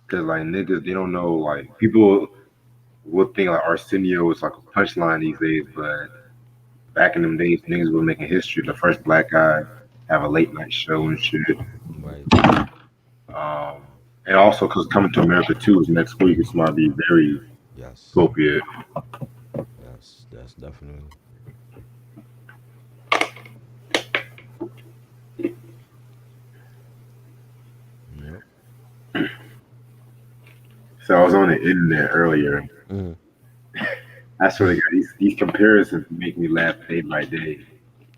Cause like niggas, they don't know. Like people would think like Arsenio was like a punchline these days, but back in them days, niggas were making history. The first black guy have a late night show and shit. Right. Um, and also because Coming to America 2 is next week, it's might be very Yes. appropriate. Yes. That's definitely. Yep. So I was on the internet earlier. Mm. I swear to God, these comparisons make me laugh day by day.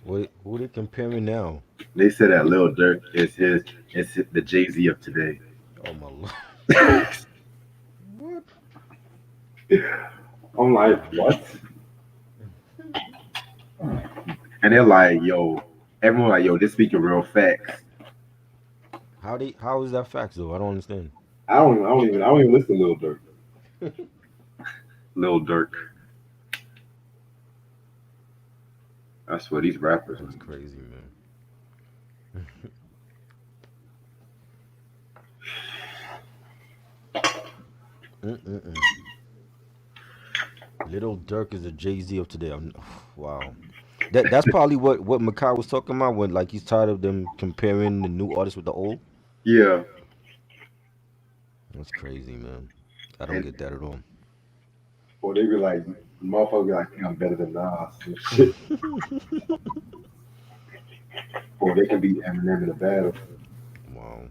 What? Who they comparing now? They said that Lil Durk the Jay Z of today. Oh my lord. What? I'm like, what? And they're like, yo, everyone like, yo, this speaking real facts. How they? How is that facts though? I don't understand. I don't even listen to Lil Durk. Lil Durk. That's what these rappers, That's man. crazy, man. Mm-mm-mm. Little Dirk is a Jay Z of today. Wow. That's probably what Makai was talking about when like he's tired of them comparing the new artists with the old. Yeah, That's crazy, man. I don't and get that at all. or they be like, motherfucker be like, think I'm better than Nas and shit. Or they can beat Eminem in a battle. Wow.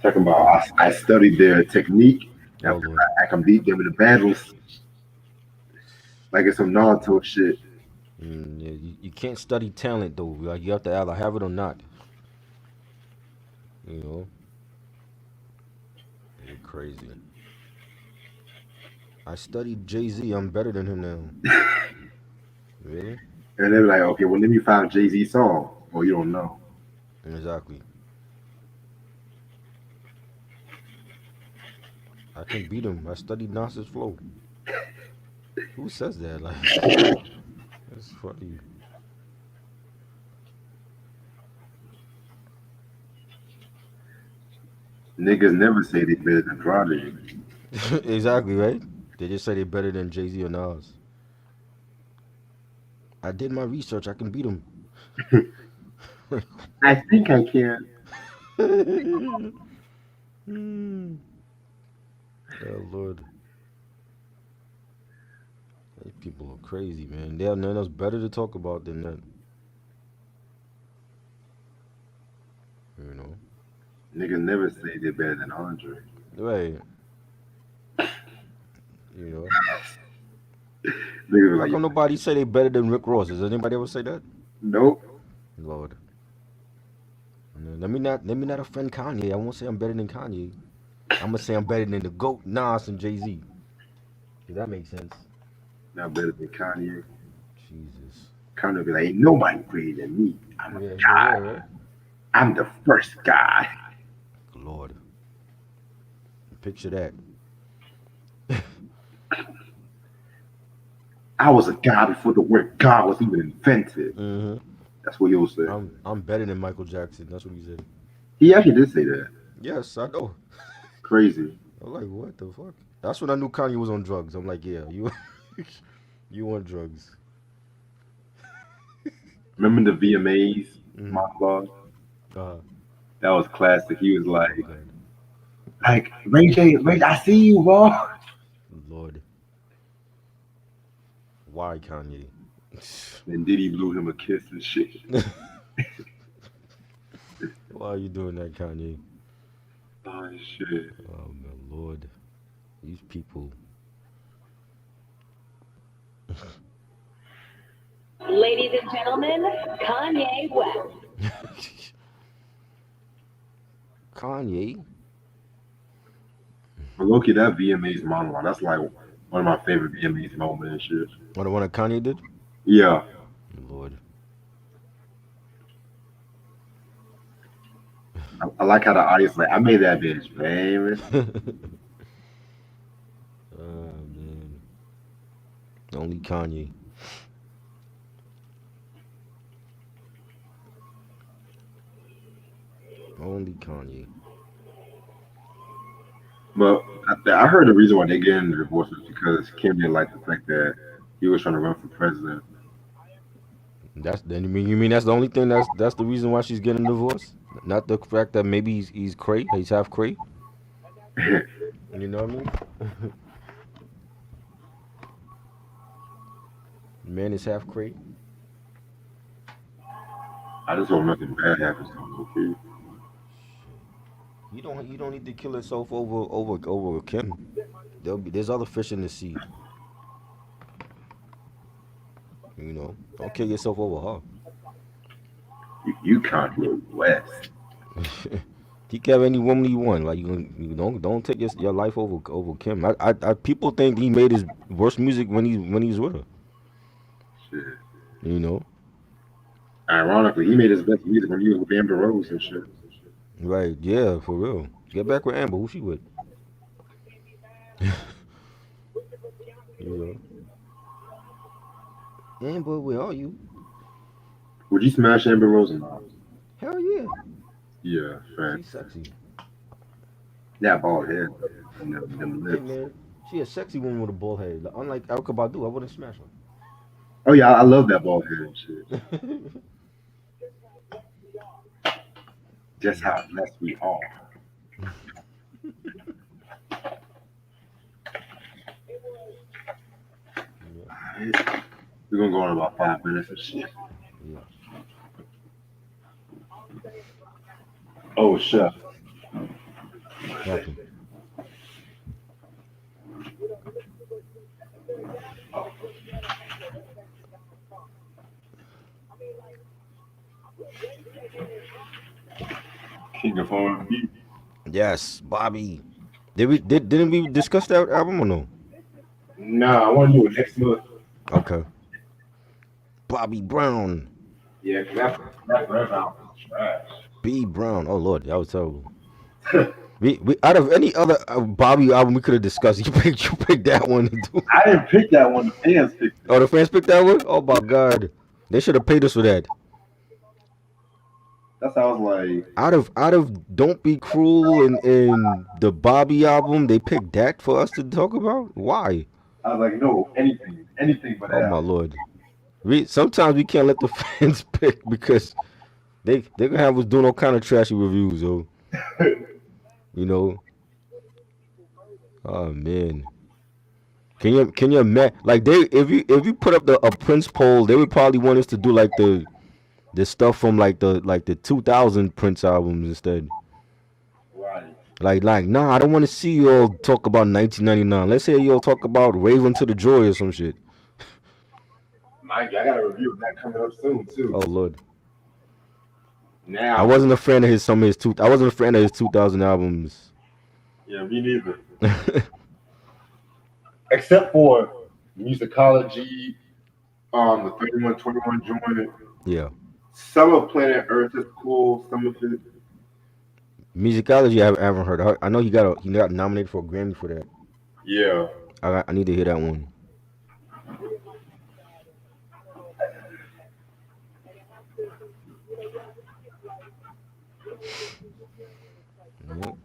Talking about I studied their technique. Oh After Lord. I can beat them in the battles like it's some Naruto shit. Yeah, you can't study talent though. Like you have to either have it or not. You know, you're crazy. I studied Jay Z. I'm better than him now. Really? And they be like, okay, well, let me find Jay Z song. Oh, you don't know. Exactly. I can beat him. I studied Nas's flow. Who says that? Like, that's funny. Niggas never say they better than Prodigy. Exactly, right? They just say they're better than Jay Z or Nas. I did my research. I can beat him. I think I can. Hmm. Oh Lord, these people are crazy, man. They have nothing else better to talk about than that. You know, Niggas never say they're better than Andre. right? You know, Niggas be how like, come nobody say they better than Rick Ross? Does anybody ever say that? nope. Lord, let me not offend Kanye. I won't say I'm better than Kanye. I'm gonna say I'm better than the GOAT, Nas, and Jay Z. Does that make sense? Not better than Kanye. Jesus. Kanye be like, ain't nobody greater than me. I'm a Yeah, for god. real, right? I'm the first guy. Lord, picture that. I was a guy before the word God was even invented. Hmm. That's what he'll say. I'm better than Michael Jackson. That's what he said. He actually did say that. Yes, I know. Crazy. I'm like, what the fuck? That's when I knew Kanye was on drugs. I'm like, yeah, you you on drugs. Remember the VMAs Mm. monologue? Uh, That was classic. He was oh my god, like Ray J, I see you, bro. Lord, why Kanye? Then Diddy blew him a kiss and shit. Why are you doing that, Kanye? Oh shit. Oh my Lord, these people. Ladies and gentlemen, Kanye West. Kanye. But Loki, that VMAs monologue, that's like one of my favorite VMAs moments and shit. What the one that Kanye did? Yeah. Lord. I like how the audience like, I made that bitch, baby. Oh man, only Kanye. Only Kanye. But I heard the reason why they getting the divorce was because Kim didn't like the fact that he was trying to run for president. That's then you mean that's the only thing that's the reason why she's getting a divorce? Not the fact that maybe he's cray, he's half cray. You know what I mean? Man is half cray. I just hope nothing bad happens to him. Okay. You don't need to kill yourself over Kim. There's other fish in the sea. Don't kill yourself over You Kanye West. her. You can have any woman you want. Like you don't take your life over Kim. People think he made his worst music when he's with her. Shit. You know, Ironically, he made his best music when he was with Amber Rose and shit. right? Yeah, for real. Get back with Amber. Who she with? You Amber, where are you? Would you smash Amber Rose or not? Hell yeah, Yeah, she's facts. sexy. That bald head though, and them Hey lips. man, she a sexy woman with a bald head. Like, unlike Erykah Badu, I wouldn't smash Oh yeah, I love that bald head and shit. her. Just how blessed we are. Yeah, We're gonna go on about 5 minutes and shit. yeah. Oh chef. Happen. King of R&B. Yes, Bobby. Didn't we discuss that album or no? Nah, I want to do it next month. Okay. Bobby Brown. Yeah, cause that's rap album trash. B Brown. Oh Lord, that was terrible. We out of any other Bobby album we could have discussed, you picked that one to do. I didn't pick that one. The fans picked it. Oh, the fans picked that one. Oh my God, they should have paid us for that. That's how I was like. Out of Don't Be Cruel and the Bobby album, they picked that for us to talk about. Why? I was like, no, anything but Oh that my album. Lord. Sometimes we can't let the fans pick because they gonna have us doing all kind of trashy reviews. Oh, you know. Oh man. Can you imagine? Like they if you put up a Prince poll, they would probably want us to do like the stuff from like the 2000 Prince albums instead. Right. Nah, I don't want to see you all talk about 1999. Let's say you all talk about Raven to the Joy or some shit. Mike, I got a review of that coming up soon Oh too. Lord, I Now, wasn't a fan of his some of his two. I wasn't a fan of his 2000 albums. yeah, me neither. Except for musicology, the 3121 joint. Yeah, Some of Planet Earth is cool. Some of it, musicology I haven't heard. I know he got nominated for a Grammy for that. yeah. I need to hear that one. Yep.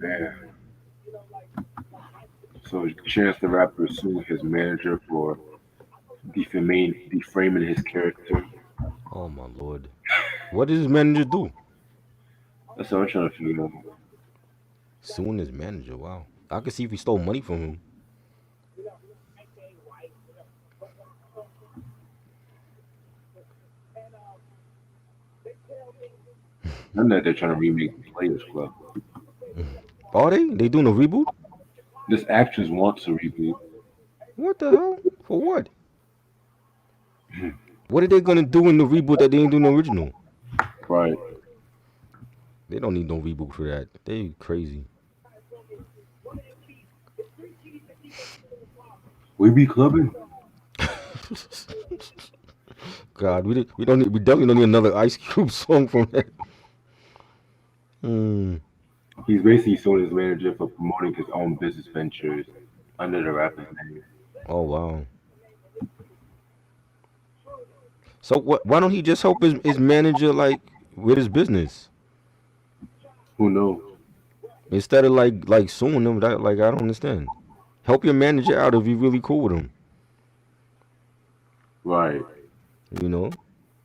Man. So Chance the Rapper sued his manager for deframing his character. Oh my Lord, what did his manager do? That's what I'm trying to figure out. Suing his manager. Wow, I could see if he stole money from him. I know they're trying to remake the Players Club. Are they? They doing a reboot? This actress wants a reboot. What the hell? For what? What are they gonna do in the reboot that they ain't doing the original? Right. They don't need no reboot for that. They crazy. We be clubbing. God, we definitely don't need another Ice Cube song from that. Hmm. He's basically suing his manager for promoting his own business ventures under the rapper's name. Oh wow. So what? Why don't he just help his manager like with his business Who knows? instead of like suing them? That like I don't understand. Help your manager out if you really cool with him. Right. You know.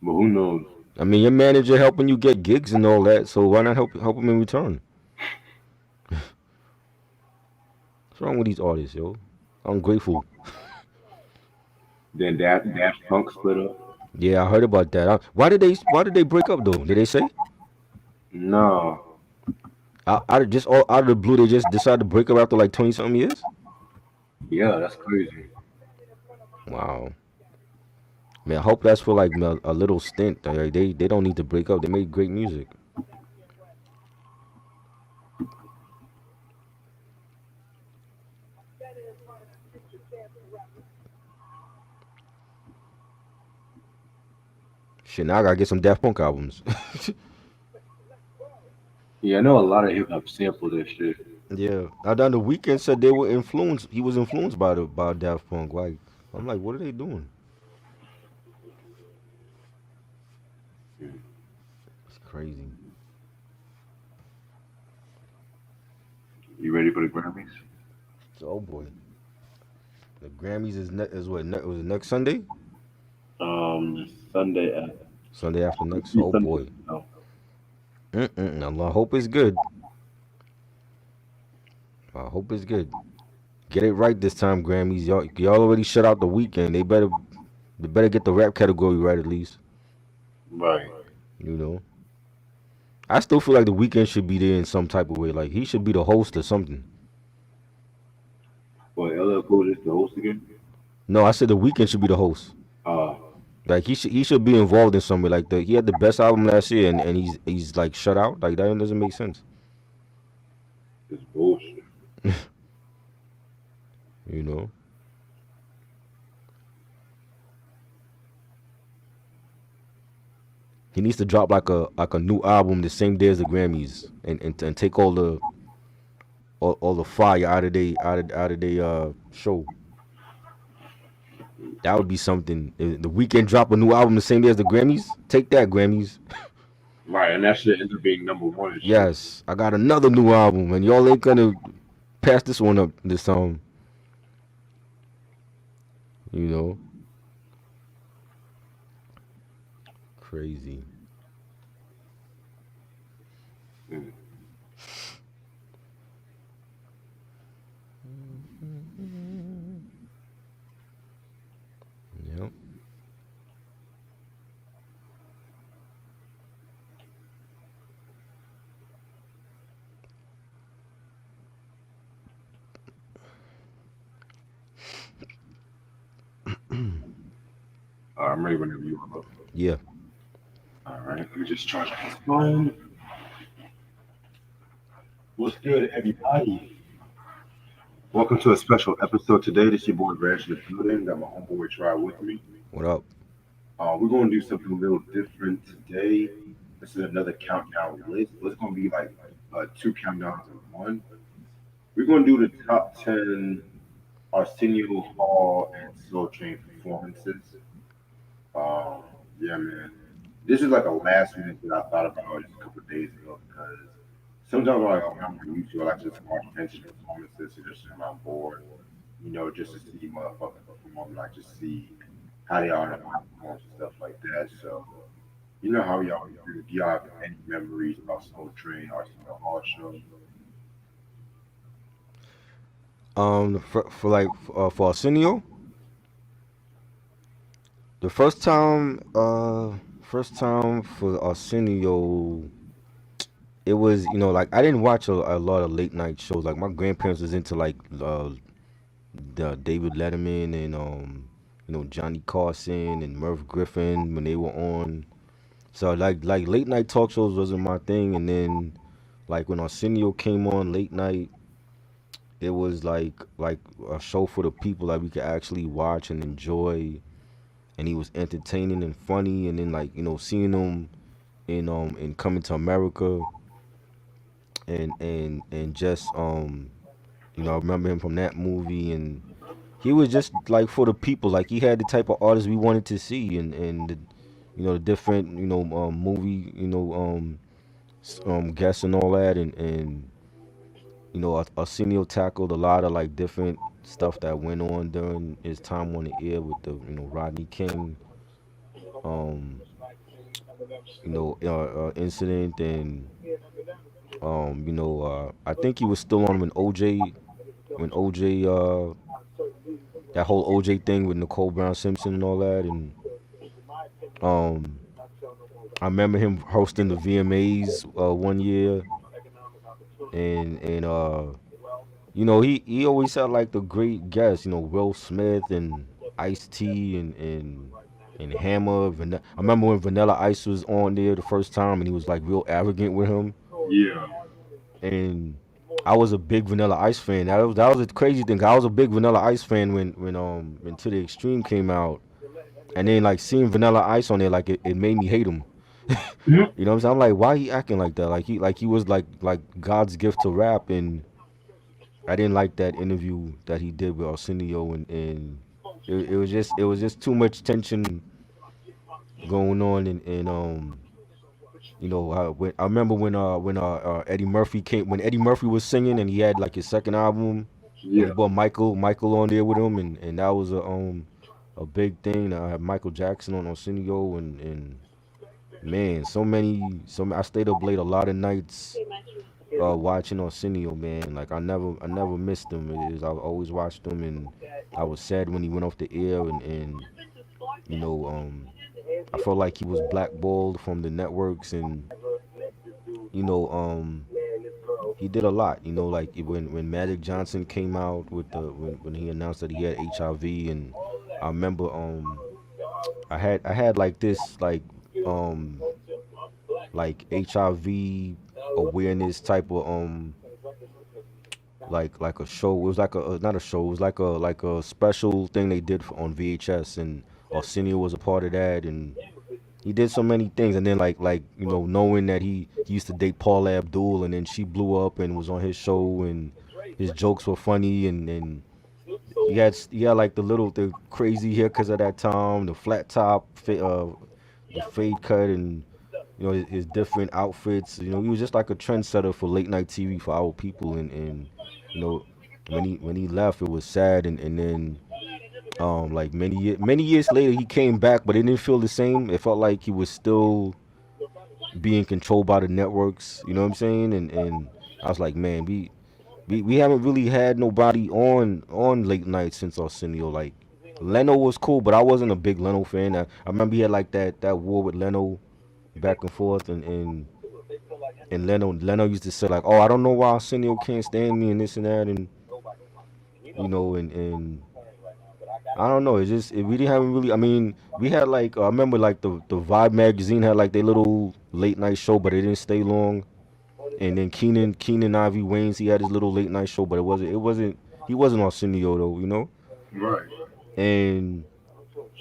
But who knows? I mean, your manager helping you get gigs and all that. So why not help him in return? What's wrong with these artists, yo? I'm grateful. Then Daft Punk split up. Yeah, I heard about that. Why did they break up though? Did they say? No. Just all out of the blue, they just decided to break up after like 20 something years. Yeah, that's crazy. Wow, man. I hope that's for like a little stint. Like, they don't need to break up. They made great music. Shit, now I gotta get some Daft Punk albums. Yeah, I know a lot of hip hop sample this shit. Yeah, I done the weekend said they were influenced. He was influenced by Daft Punk. Like I'm like, what are they doing? It's crazy. You ready for the Grammys? So, oh boy, the Grammys is what was it next Sunday? Sunday at Sunday after next. this Oh Sunday. boy. No. I hope it's good. I hope it's good. Get it right this time, Grammys. Y'all already shut out the weekend. They better get the rap category right at least. Right. You know. I still feel like the weekend should be there in some type of way. Like he should be the host or something. Well, LL Cool is the host again. No, I said the weekend should be the host. Uh, Like he should be involved in something. Like he had the best album last year and he's like shut out. Like that doesn't make sense. it's bullshit. You know. He needs to drop like a new album the same day as the Grammys and take all the fire out of they show. That would be something. If the weekend drop a new album the same day as the Grammys. Take that Grammys. Right, and that shit ends up being number one and shit. Yes, I got another new album, and y'all ain't gonna pass this one up this time. You know, crazy. Mm. Yep. I'm ready whenever you are. Yeah. All right, let me just charge my phone. What's good, everybody? Welcome to a special episode today. This is your boy Reg in the building. Got my homeboy Try with me. What up? We're going to do something a little different today. This is another countdown list. It's going to be like two countdowns in one. We're going to do the top 10 Arsenio Hall and Soul Train performances. Um, yeah, man. This is like a last minute that I thought about just a couple of days ago because sometimes when I'm on YouTube, I like to just watch vintage performances or just when I'm bored, just to see motherfuckers perform, like just see how they are and how they perform and stuff like that. So, you know how y'all do. Do y'all have any memories about Soul Train or Arsenio Hall show? For Arsenio, the first time for Arsenio, it was like I didn't watch a lot of late night shows. Like my grandparents was into like the David Letterman and Johnny Carson and Merv Griffin when they were on. So like late night talk shows wasn't my thing. And then like when Arsenio came on late night, it was like a show for the people that we could actually watch and enjoy. And he was entertaining and funny. And then like seeing him in Coming to America and just I remember him from that movie. And he was just like for the people. Like he had the type of artist we wanted to see. And the different movie guests and all that, and Arsenio tackled a lot of like different stuff that went on during his time on the air with the Rodney King um incident, and I think he was still on when OJ that whole OJ thing with Nicole Brown Simpson and all that, and um I remember him hosting the VMAs one year, and he always had like the great guests, Will Smith and Ice T and Hammer. I remember when Vanilla Ice was on there the first time, and he was like real arrogant with him, Yeah. and I was a big Vanilla Ice fan. That was a crazy thing. I was a big Vanilla Ice fan when To the Extreme came out, and then like seeing Vanilla Ice on there, like it made me hate him. Mhm. You know what I'm saying? I'm like, why he acting like that? Like he was like God's gift to rap, and I didn't like that interview that he did with Arsenio, and it was just too much tension going on, I remember when Eddie Murphy came, when Eddie Murphy was singing, and he had like his second album, and he Yeah. brought Michael on there with him, and that was a big thing. I had Michael Jackson on Arsenio, and man, I stayed up late a lot of nights watching Arsenio, man. Like I never missed him. I always watched him, and I was sad when he went off the air, and you know I felt like he was blackballed from the networks, and you know he did a lot. Like when Magic Johnson came out with when he announced that he had HIV, and I remember I had like this like HIV awareness type of like a show. It was like a not a show. It was like a special thing they did on VHS, and Arsenio was a part of that, and he did so many things. And then knowing that he used to date Paula Abdul, and then she blew up and was on his show, and his jokes were funny, and he had like the crazy haircuts at that time, the flat top, the fade cut, and his different outfits. He was just like a trendsetter for late night TV for our people, and you know when he left, it was sad, and then like many years later he came back, but it didn't feel the same. It felt like he was still being controlled by the networks. You know what I'm saying? And I was like, man, we haven't really had nobody on late night since Arsenio. Like Leno was cool, but I wasn't a big Leno fan. I remember he had like that war with Leno back and forth, and Leno used to say like, oh, I don't know why Arsenio can't stand me and this and that, and and I don't know. It's just we didn't haven't really. I mean, we had like I remember like the Vibe magazine had like their little late night show, but it didn't stay long. And then Keenan Ivy Waynes, he had his little late night show, but it wasn't he wasn't Arsenio though, Right. And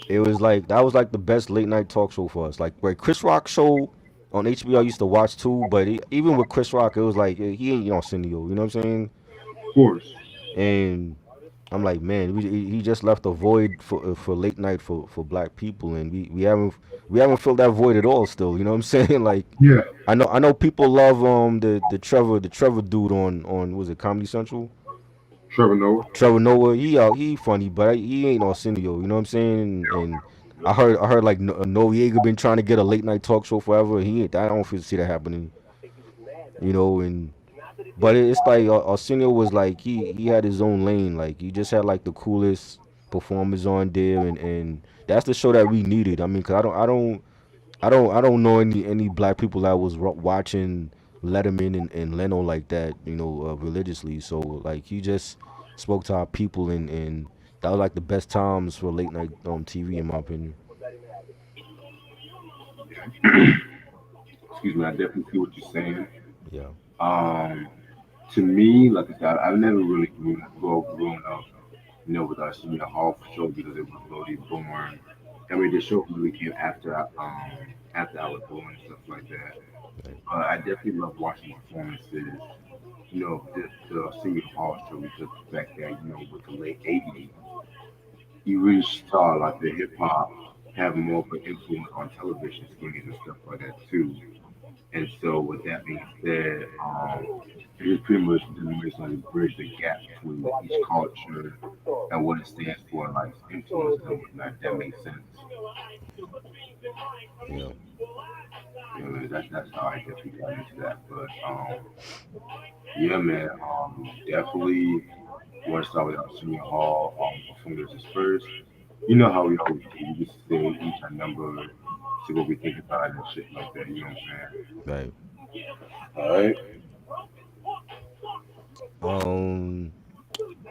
it was like that was like the best late night talk show for us. Like where Chris Rock show on HBO I used to watch too, but even with Chris Rock, it was like he ain't Arsenio. You know what I'm saying? Of course. And I'm like, man, he just left a void for late night for black people, and we haven't filled that void at all. Still, you know what I'm saying? Like, Yeah. I know people love the Trevor dude on was it Comedy Central? Trevor Noah. Trevor Noah, he funny, but he ain't Arsenio. You know what I'm saying? And I heard like Noriega been trying to get a late night talk show forever. He ain't. I don't feel see that happening. And but it's like Arsenio was like he had his own lane. Like he just had like the coolest performers on there, and that's the show that we needed. I mean, cause I don't know any black people that was watching Letterman and Leno like that, religiously. So like he just spoke to our people, and that was like the best times for late night TV in my opinion. Excuse me. I definitely see what you're saying. Yeah. Um, to me, like I said, I've never really grown up, with Arsenio Hall for sure because it was already born. I mean, the show really came after I was born and stuff like that. Right. I definitely love watching performances. The Arsenio Hall show because back there, with the late '80s, you really saw like the hip hop. have more of an influence on television screens and stuff like that too. And so, with that being said, it is pretty much the limits like bridge the gap between each culture and what it stands for, and like influences and whatnot. If that makes sense. Yeah. You know, that's how I definitely got into that. But yeah, man, definitely want to start with Arsenio Hall performances first. You know how we always do. We just say each our number, see what we think about it and shit like that. You know what I'm Right. saying? All right. Um,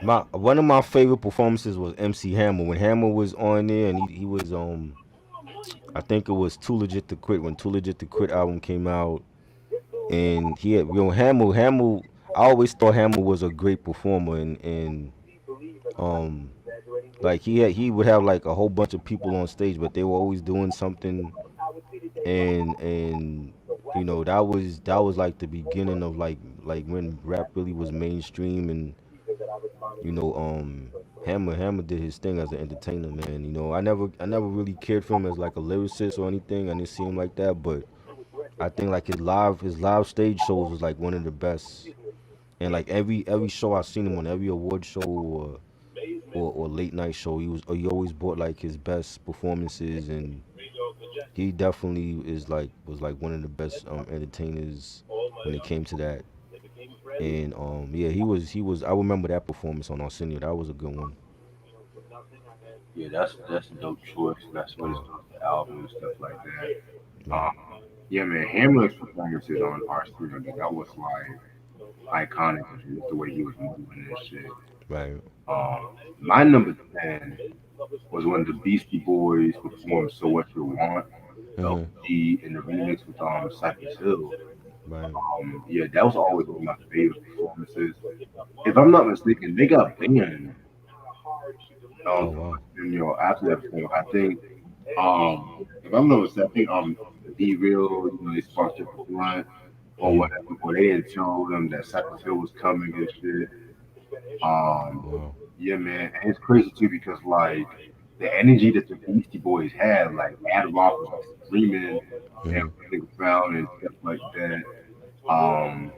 my one of my favorite performances was MC Hammer when Hammer was on there, and he was I think it was Too Legit to Quit when Too Legit to Quit album came out, and he had Hammer. I always thought Hammer was a great performer, and um like he would have like a whole bunch of people on stage, but they were always doing something, and that was like the beginning of like when rap really was mainstream, and you know Hammer did his thing as an entertainer, man. I never really cared for him as like a lyricist or anything. I didn't see him like that, but I think like his live stage shows was like one of the best. And like every show I seen him on, every award show or late night show, he always brought like his best performances, and he definitely was like one of the best entertainers when it came to that. And yeah, he was I remember that performance on Arsenio. That was a good one. Yeah, that's a dope choice. That's what it's Yeah, on the album and stuff like that. right. Yeah, man, Hamlet's performances on Arsenio, that was like iconic. Just the way he was moving and shit. Right. My number 10 was when the Beastie Boys performed "So What You Want," the Mhm. OG in the remix with Cypress Hill. Right. Yeah, that was always one of my favorite performances. If I'm not mistaken, they got banned Oh from wow. after that performance. I think if I'm not mistaken, I think Be Real, they sponsored the blunt or Mhm. whatever, but they didn't tell them that Cypress Hill was coming and shit. Um, Wow. yeah, man, and it's crazy too because like the energy that the Beastie Boys had, like Ad Rock was like screaming and Mhm. running around and stuff like that. Um,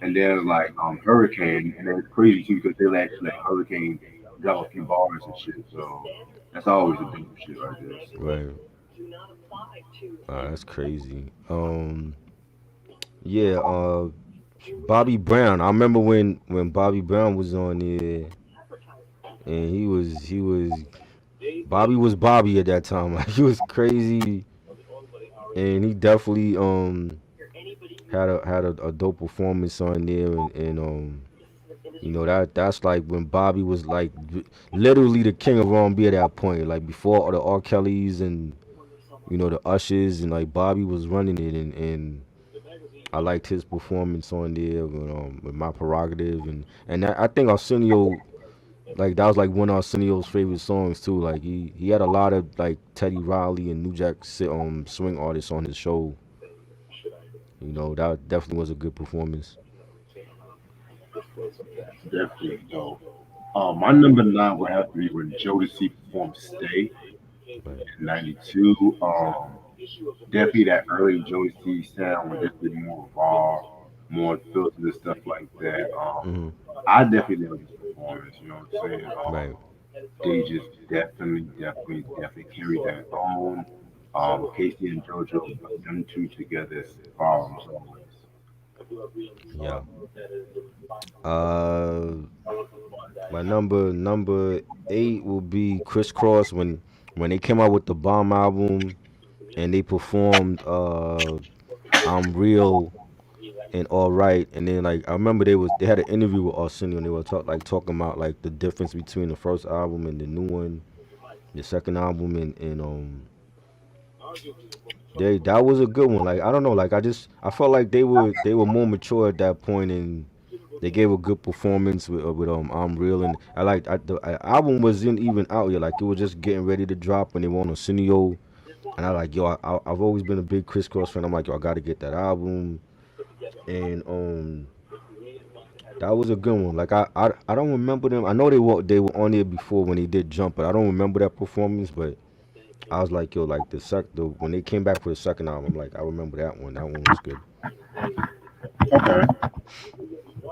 and then like Hurricane, and then it's crazy too because they actually let Hurricane drop a few bars and shit. So that's always a dope shit right there. So Right. That's crazy. Yeah. Bobby Brown. I remember when Bobby Brown was on there, and he was Bobby was Bobby at that time. Like he was crazy, and he definitely had a dope performance on there, and that's like when Bobby was like literally the king of R&B at that point. Like before all the R. Kellys and the Ushers, and like Bobby was running it, and I liked his performance on there with my prerogative, and I think Arsenio, like that was like one of Arsenio's favorite songs too. Like he had a lot of like Teddy Riley and New Jack swing artists on his show. That definitely was a good performance. definitely dope. My number 9 would have to be when Jodeci performed "Stay" Right. in '92. Definitely that early Jodeci sound was definitely more raw, more filtered and stuff like that. Hmm. I definitely love this performance. You know what I'm saying? Right. They just definitely carried that on. Casey and JoJo, them two together is problems always. Yeah. Uh, my number 8 will be Crisscross when they came out with the Bomb album, and they performed I'm Real and All Right, and then like I remember they had an interview with Arsenio, and they were talking about like the difference between the first album and the new one, the second album, and that was a good one. Like I don't know, like I felt like they were more mature at that point, and they gave a good performance with I'm Real, and the album wasn't even out yet, like it was just getting ready to drop, and they were on Arsenio, and I like yo I've always been a big Crisscross fan. I'm like yo I got to get that album, and that was a good one. Like I don't remember them. I know they were on there before when they did Jump, but I don't remember that performance. But I was like, yo, like the when they came back for the second album, I'm like, I remember that one. That one was good. Okay.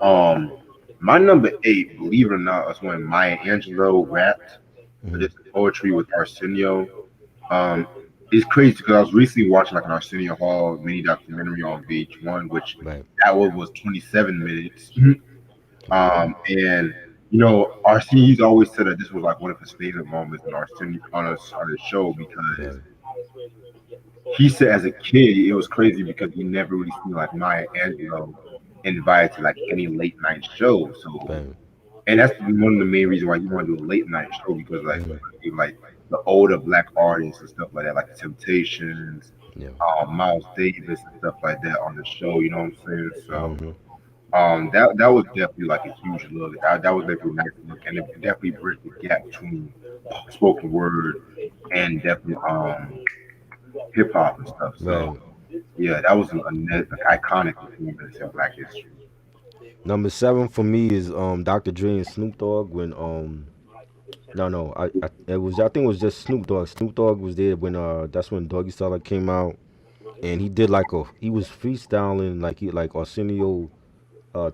Um, my number eight, believe it or not, is when Maya Angelou rapped Hmm. this poetry with Arsenio. Um, it's crazy because I was recently watching like an Arsenio Hall mini documentary on VH1, which Right. that one was 27 minutes. Okay. And Arsenio, he's always said that this was like one of his favorite moments on Arsenio on his show because Right. he said as a kid it was crazy because he never really seen like Maya Angelou invited to like any late night show. So Right. and that's one of the main reasons why you want to do a late night show because Hmm. like the older black artists and stuff like that, like the Temptations, Yeah. Miles Davis and stuff like that on the show. You know what I'm saying? So Hmm. that was definitely like a huge look. That was definitely a nice look, and it definitely bridged the gap between spoken word and definitely hip hop and stuff. So Right. yeah, that was an iconic performance in Black history. Number seven for me is Dr. Dre and Snoop Dogg when no no I it was I think it was just Snoop Dogg. Snoop Dogg was there when that's when Doggy Style came out, and he did like a he was freestyling like he like Arsenio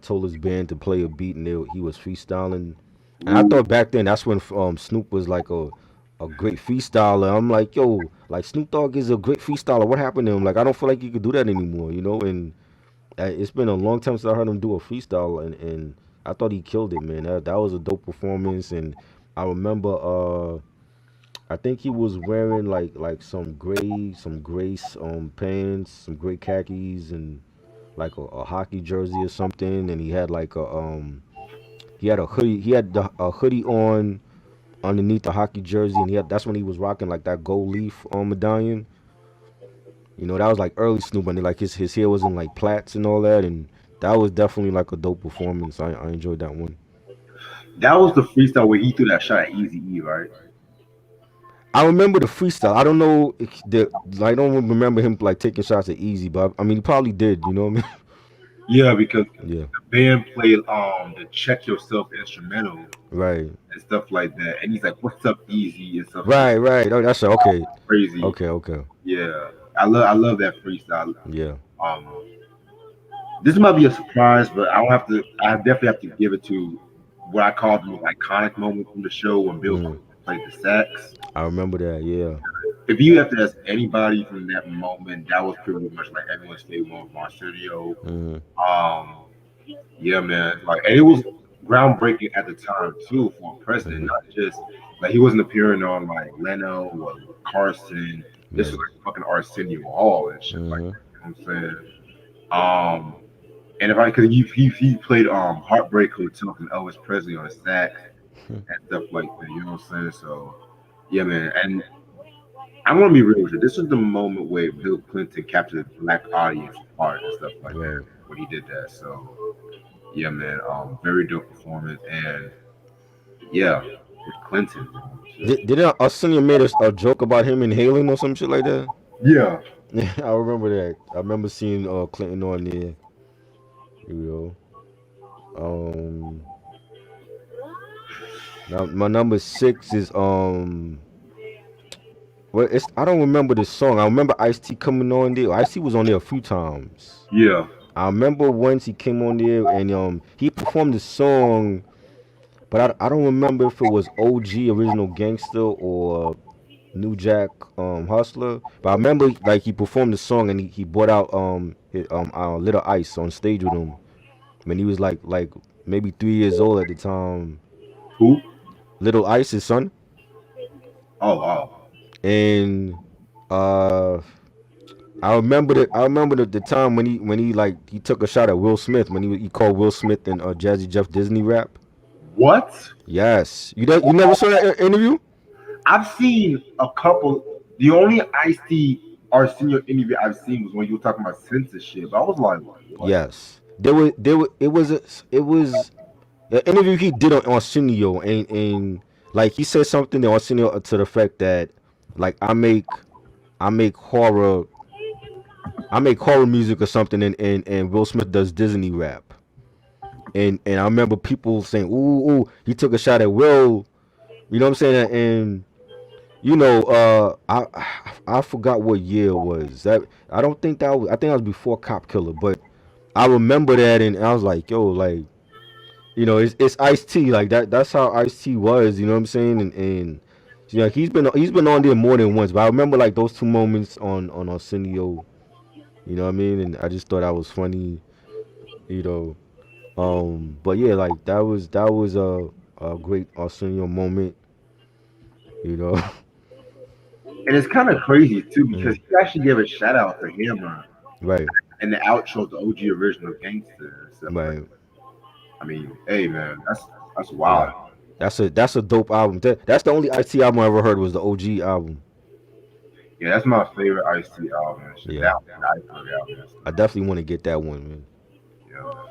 told his band to play a beat, and he was freestyling. And I Ooh, thought back then that's when Snoop was like a great freestyler. I'm like, yo, like Snoop Dogg is a great freestyler. What happened to him? Like I don't feel like he could do that anymore, you know. And it's been a long time since I heard him do a freestyle, and I thought he killed it, man. That was a dope performance, and I remember I think he was wearing like some gray pants, some gray khakis, and like a hockey jersey or something, and he had a hoodie. He had a hoodie on underneath the hockey jersey, and that's when he was rocking like that gold leaf medallion. You know, that was like early Snoop, and like his hair was in like plaits and all that, and that was definitely like a dope performance. I enjoyed that one. that was the freestyle where he threw that shot at Easy E, right? I remember the freestyle. I don't know. I don't remember him like taking shots at Easy, but I mean he probably did. You know what I mean? Yeah, because Yeah. the band played the Check Yourself instrumental Right. and stuff like that, and he's like, "What's up, Easy?" and stuff like Right. Right. Oh, that's okay. crazy. Okay. Okay. Yeah, I love that freestyle. Yeah. Um, this might be a surprise, but I don't have to. I definitely have to give it to what I call the most iconic moment from the show when Bill Hmm. Clinton played the sax. I remember that. Yeah. If you have to ask anybody from that moment, that was pretty much like everyone's favorite moment from our studio. Hmm. Um, yeah, man, like and it was groundbreaking at the time too for a president, Hmm. not just like he wasn't appearing on like Leno or Carson. This was Right. like fucking Arsenio Hall and shit like Hmm. that. You know what I'm saying? And if I because he played Heartbreak Hotel from Elvis Presley on the sax and stuff like that. You know what I'm saying? So yeah, man. And I'm gonna be real with you. This was the moment where Bill Clinton captured the black audience heart and stuff like that Right. when he did that. So yeah, man. Very dope performance and yeah, with Clinton. Did Arsenio made a joke about him inhaling or some shit like that? Yeah, Yeah, I remember that. I remember seeing Clinton on there. You know. Now my number six is well, it's I don't remember the song. I remember Ice T coming on there. Ice T was on there a few times. yeah. I remember once he came on there and he performed the song, but I don't remember if it was OG Original Gangster or New Jack Hustler. But I remember like he performed the song and he brought out Little Ice on stage with him when he was like maybe 3 years old at the time. Who? Little Ice, his son, Oh, wow. and uh I remember the time when he like he took a shot at Will Smith when he called Will Smith and Jazzy Jeff Disney rap. What? Yes, you never saw that interview? I've seen a couple. The only Ice T Arsenio interview I've seen was when you were talking about censorship. I was like, what? Yes, it was the interview he did on Arsenio, and like he said something to Arsenio to the fact that like I make horror I make horror music or something, and Will Smith does Disney rap. And I remember people saying, "Ooh, ooh, he took a shot at Will." You know what I'm saying? I forgot what year it was. That I don't think that was. I think that was before Cop Killer, but I remember that, and I was like, yo, like, it's Ice T, like that. That's how Ice T was. You know what I'm saying? And he's been on there more than once, but I remember like those two moments on Arsenio. You know what I mean? And I just thought that was funny. You know, but yeah, like that was a great Arsenio moment. You know, And it's kind of crazy too because Mhm. he actually gave a shout out to Hammer Right, in the outro of the OG original Gangster and stuff like right, that. I mean, hey man, that's wild. yeah. That's a dope album. That's the only Ice-T album I ever heard was the OG album. Yeah, that's my favorite Ice T album and shit. That Yeah, was the album and I stuff. definitely want to get that one, man. Yeah, man,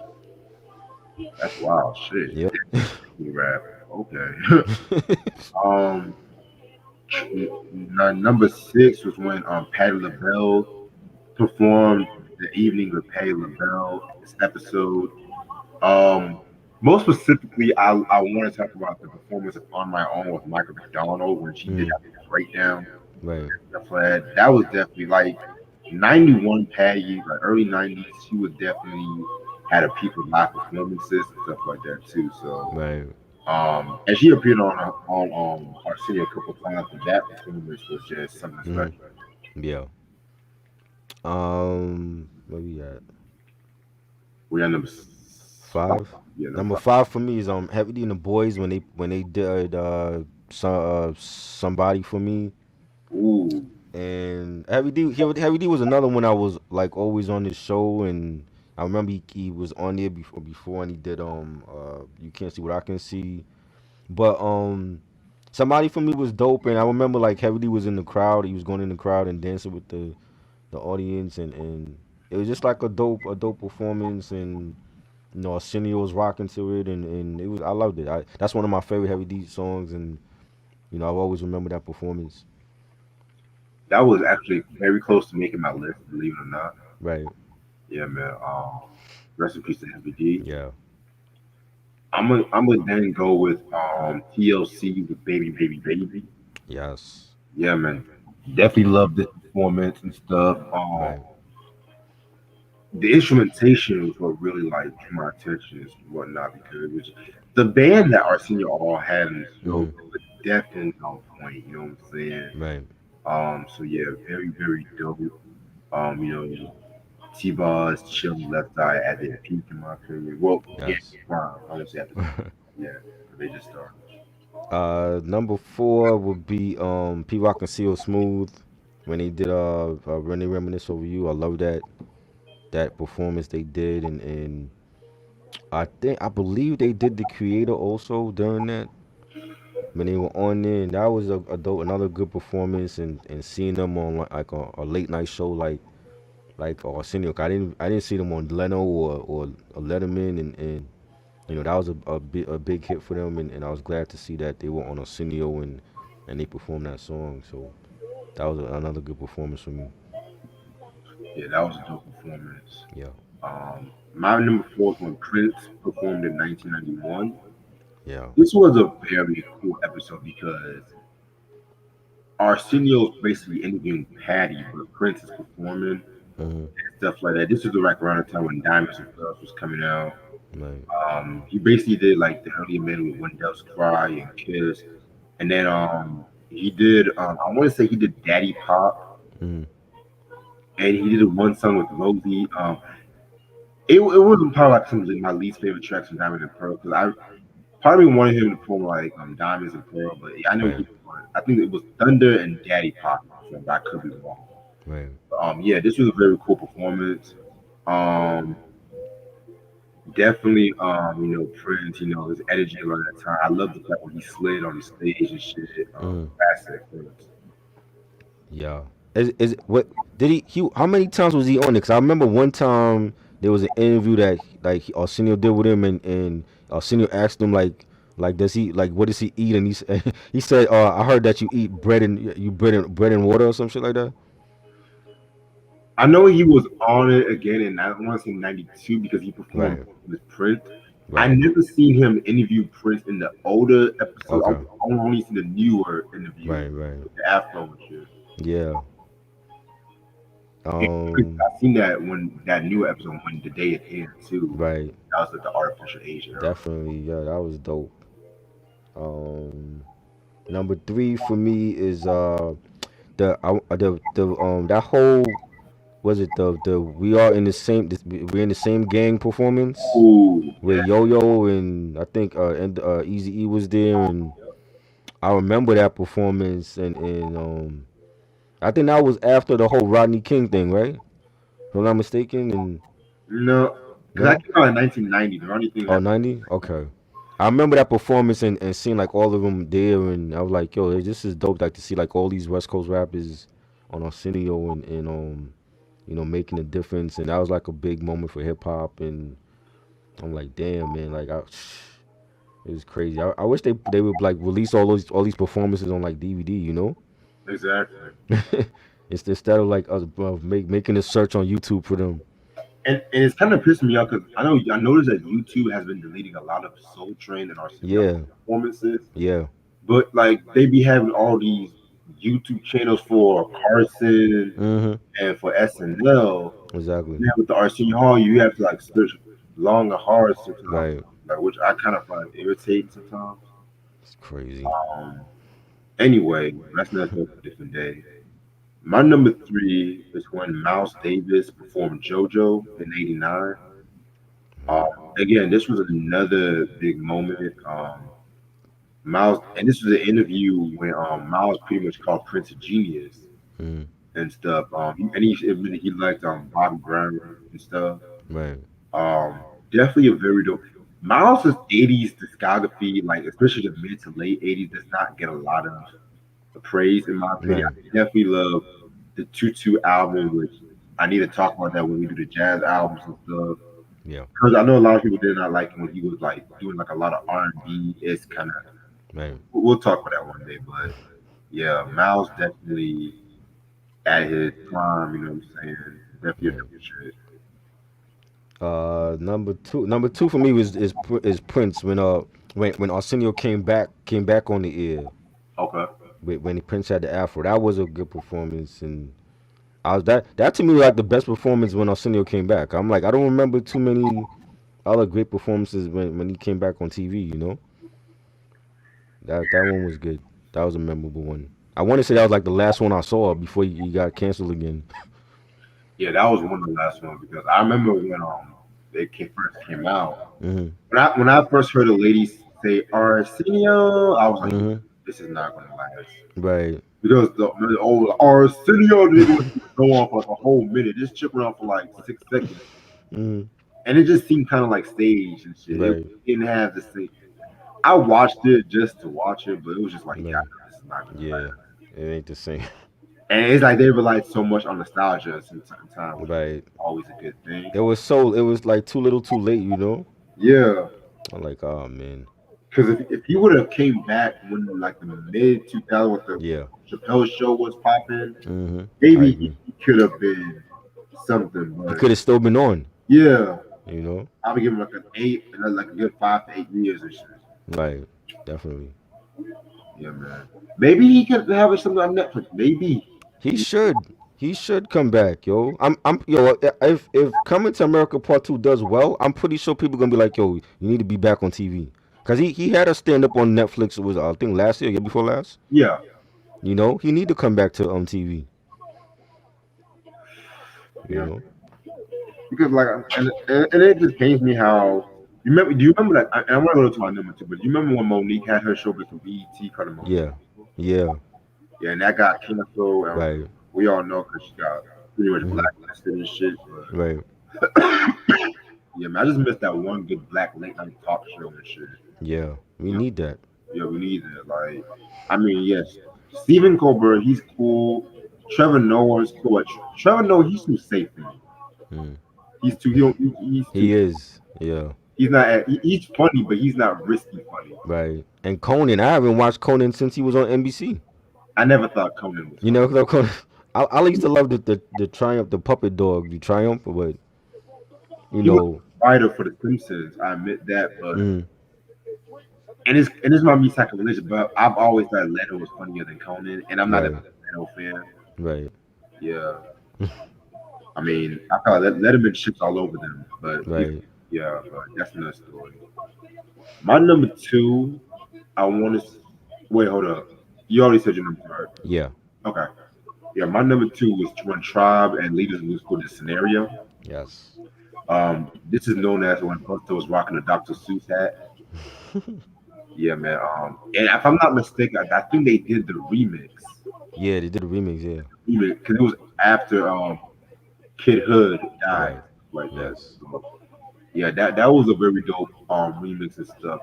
that's wild shit. Yep. He rap. Okay. um, number six was when Patti LaBelle performed the evening with Patti LaBelle. This episode. Um, Most specifically, I want to talk about the performance of On My Own with Michael McDonald when she did Mm, that breakdown. right, Stuff like that. That was definitely like 91 Patty, like early 90s. She was definitely had a peak of live performances and stuff like that too. So, right. and she appeared on Arsenio a couple times, but that performance was just something Hmm. special. Yeah. Where we at? We are five. Five. Yeah, number Number five. five for me is Heavy D and the Boys when they did somebody for me. Ooh, And Heavy D was another one I was like always on this show, and I remember he was on there before, and he did You Can't See What I Can See. But somebody for me was dope, and I remember like Heavy D was in the crowd. He was going in the crowd and dancing with the audience, and it was just like a dope performance, and Arsenio was rocking to it, and it was I loved it. That's one of my favorite Heavy D songs, and I've always remember that performance. that was actually very close to making my list, believe it or not. Right. Yeah, man. Rest in peace to MVD. Yeah. I'm gonna then go with TLC with Baby Baby Baby. Yes. Yeah, man. Definitely love this performance and stuff. Right. The instrumentation was what really like drew my attention and whatnot because it was the band that Arsenio all had in the show Hmm. was definitely on point. You know what I'm saying? Right. So yeah, very very dope. You know, T-Boz chilling left eye at their peak in my opinion. Well, yeah, Yes. prime. I won't say at the peak. Yeah, they just started. Number four would be P Rock and CL Smooth when they did when they reminisce over you. I love that performance they did, and I believe they did the creator also during that when they were on there, and that was another good performance, and seeing them on like a late night show like Arsenio. I didn't see them on Leno or Letterman, and that was a big hit for them, and I was glad to see that they were on Arsenio and they performed that song. So that was another good performance for me. Yeah, that was a dope performance. Yeah, My number four is when Prince performed in 1991. yeah, This was a very cool episode because Arsenio's basically interviewing Patty, but Prince is performing hmm, and stuff like that. This was like around the time when Diamonds and Pearls was coming out. right, He basically did like the early men with When Doves Cry and Kiss, and then he did I want to say he did Daddy Pop, hmm, and he did one song with Rosie. It wasn't probably like some of my least favorite tracks from Diamond and Pearl because I probably wanted him to perform like Diamonds and Pearl, but I know right, he won. I think it was Thunder and Daddy Pop, so I could be wrong. right. Yeah, this was a very cool performance. Um, Definitely, Prince, his energy around that time. I love the fact when he slid on the stage and shit. Mm, Classic Prince. yeah. Is what did he? How many times was he on it? Cause I remember one time there was an interview that like Arsenio did with him, and Arsenio asked him like does he like what does he eat, and he said I heard that you eat bread and water or some shit like that. I know he was on it again, and I want to say '92 because he performed Right, with Prince. I Right. never seen him interview Prince in the older episode. Okay. I only seen the newer interview Right. Right. with the Afro and shit. Yeah. And Um. I seen that when that new episode when the day it aired too. Right. That was like the artificial age era. Definitely. Yeah. That was dope. Number three for me is the that whole was it the we are in the same we're in the same gang performance Ooh, where yeah. Yo Yo and I think Easy E was there, and I remember that performance, and I think that was after the whole Rodney King thing, right? If I'm not mistaken. And No, because I no. came out in 1990. The only thing Oh, happened. 90? Okay. I remember that performance and seeing like all of them there, and I was like, yo, this is dope. Like to see like all these West Coast rappers on Arsenio and making a difference, and that was like a big moment for hip hop. And I'm like, damn, man, like it was crazy. I wish they would like release all these performances on like DVD, Exactly. instead of like us making a search on YouTube for them. And it's kind of pissing me off because I noticed that YouTube has been deleting a lot of Soul Train and Arsenio Yeah, performances, yeah, but like they be having all these YouTube channels for Carson mm-hmm, and for SNL. exactly, Now with the Arsenio Hall, you have to like search long and hard sometimes, right. like which I kind of find irritating sometimes. It's crazy. Um, anyway, that's another story for a different day. My number three is when Miles Davis performed JoJo in '89. Um, again, this was another big moment. Miles, and this was an interview when Miles pretty much called Prince a genius Mm, and stuff. He admitted he liked Bobby Brown and stuff. right, Definitely a very dope. Miles' '80s discography, like especially the mid to late '80s, does not get a lot of praise in my opinion. right, I definitely love the Tutu album, which I need to talk about that when we do the jazz albums and stuff. yeah, Because I know a lot of people did not like him when he was like doing like a lot of R&B. It's kind of right. we'll talk about that one day, but yeah, Miles definitely at his prime. You know what I'm saying? Definitely a Yeah. dope shit. Number two for me is Prince when Arsenio came back on the air Okay. when Prince had the afro. That was a good performance, and I was that to me was like the best performance when Arsenio came back. I'm like I don't remember too many other great performances when he came back on TV. That one was good. That was a memorable one. I want to say that was like the last one I saw before he got canceled again. Yeah, that was one of the last ones because I remember when first came out. Mhm. When I first heard a lady say Arsenio, I was like, Mhm. this is not gonna last. Right. Because the old Arsenio nigga would go on for like a whole minute. This chip went on for like 6 seconds. Mhm. And it just seemed kind of like staged and shit. It Right. didn't have the same. I watched it just to watch it, but it was just like, yeah, Right. this is not gonna Yeah. last. It ain't the same. And it's like they relied so much on nostalgia sometimes, which is Right. always a good thing. It was like too little, too late. Yeah, I'm like, oh man. because if he would have came back when like the mid 2000s with the Yeah. Chappelle show was popping, I maybe he agree. could have been something. He But could have still been on. yeah, You know. I would give him like an eight, and like a good 5 to 8 years and shit. Right. Definitely. Yeah, man. Maybe he could have something on Netflix. Maybe. He should. He should come back, yo. Yo. If Coming to America Part Two does well, I'm pretty sure people gonna be like, yo, you need to be back on TV. Cause he had a stand up on Netflix. It was I think last year, year before last. Yeah, He need to come back to TV. You yeah. know. Because like, and it just pains me how. You remember? Do you remember that? And I want to go to my number two, but do you remember when Monique had her show with the BET called the Monique? Yeah. Yeah. Yeah, and that got canceled, and Right. we all know because she got pretty much Hmm. blacklisted and shit. But Right. yeah, man, I just missed that one good black late night talk show and shit. Yeah. We You know, need that. yeah, we need that. Like, I mean, yes, Stephen Colbert, he's cool. Trevor Noah's cool. But Trevor Noah, he's too safe for me. Mm. He's too. He don't, he's too. He is. Yeah. He's not. He's funny, but he's not risky funny. Right. And Conan, I haven't watched Conan since he was on NBC. I never thought Conan was You funny. know, Conan. I used to love the Triumph, the puppet dog, the Triumph, but you He was know, writer for The Simpsons. I admit that, but Mm, and this might be sacrilegious, but I've always thought Leto was funnier than Conan, and I'm not a right, big Leto fan. right, Yeah, I mean, I felt like Letterman shits all over them, but right. yeah, but that's another story. My number two, I want to wait. Hold up, you already said your number two, right? Yeah. Okay. Yeah, my number two was when Tribe and Leaders was for the scenario. Yes. This is known as when Buster was rocking a Dr. Seuss hat. Yeah, man. And if I'm not mistaken, I think they did the remix. Yeah, they did a remix. Yeah. Remix because it was after Kid Hood died, Right. like that. Yes. So, yeah, that was a very dope remix and stuff.